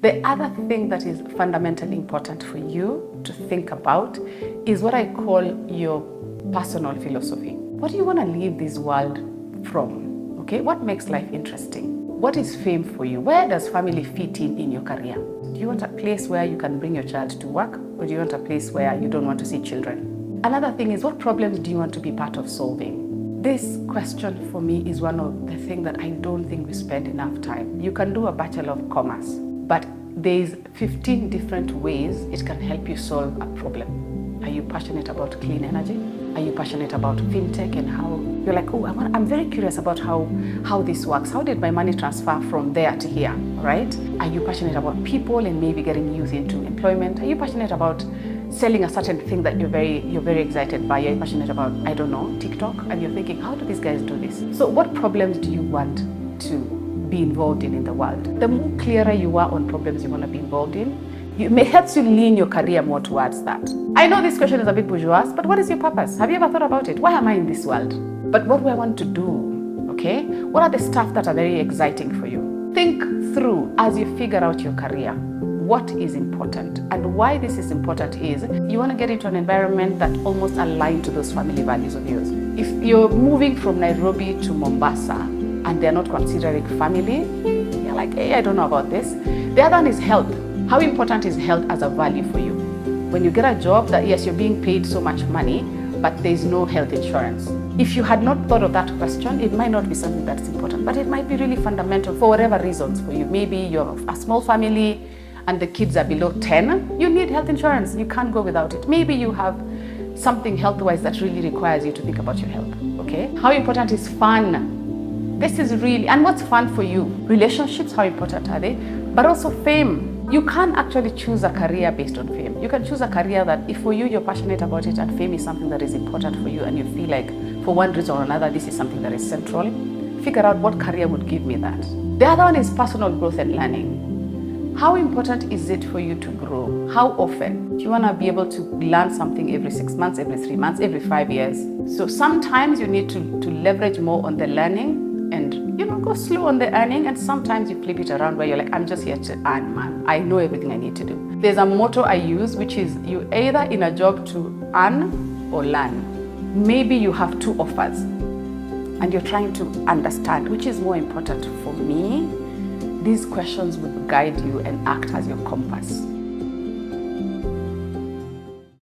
The other thing that is fundamentally important for you to think about is what I call your personal philosophy. What do you want to leave this world from? Okay, what makes life interesting? What is fame for you? Where does family fit in your career? Do you want a place where you can bring your child to work, or do you want a place where you don't want to see children? Another thing is, what problems do you want to be part of solving? This question for me is one of the things that I don't think we spend enough time. You can do a Bachelor of Commerce, but there's 15 different ways it can help you solve a problem. Are you passionate about clean energy? Are you passionate about fintech and how you're like, oh, I'm very curious about how this works. How did my money transfer from there to here, right? Are you passionate about people and maybe getting youth into employment? Are you passionate about selling a certain thing that you're very excited by? You're passionate about, I don't know, TikTok, and you're thinking, how do these guys do this? So what problems do you want to be involved in the world? The more clearer you are on problems you want to be involved in, it may help you lean your career more towards that. I know this question is a bit bourgeois, but what is your purpose? Have you ever thought about it? Why am I in this world? But what do I want to do? Okay? What are the stuff that are very exciting for you? Think through as you figure out your career. What is important? And why this is important is you want to get into an environment that almost aligns to those family values of yours. If you're moving from Nairobi to Mombasa and they're not considering family, you're like, hey, I don't know about this. The other one is health. How important is health as a value for you? When you get a job that, yes, you're being paid so much money, but there's no health insurance. If you had not thought of that question, it might not be something that's important, but it might be really fundamental for whatever reasons for you. Maybe you're a small family and the kids are below 10, you need health insurance. You can't go without it. Maybe you have something health-wise that really requires you to think about your health, okay? How important is fun? This is really, and what's fun for you? Relationships, how important are they? But also fame. You can't actually choose a career based on fame. You can choose a career that if for you, you're passionate about it and fame is something that is important for you and you feel like for one reason or another, this is something that is central, figure out what career would give me that. The other one is personal growth and learning. How important is it for you to grow? How often? Do you want to be able to learn something every 6 months, every 3 months, every 5 years? So sometimes you need to leverage more on the learning and go slow on the earning, and sometimes you flip it around where you're like, I'm just here to earn, man. I know everything I need to do. There's a motto I use, which is you either in a job to earn or learn. Maybe you have two offers and you're trying to understand which is more important for me. These questions would guide you and act as your compass.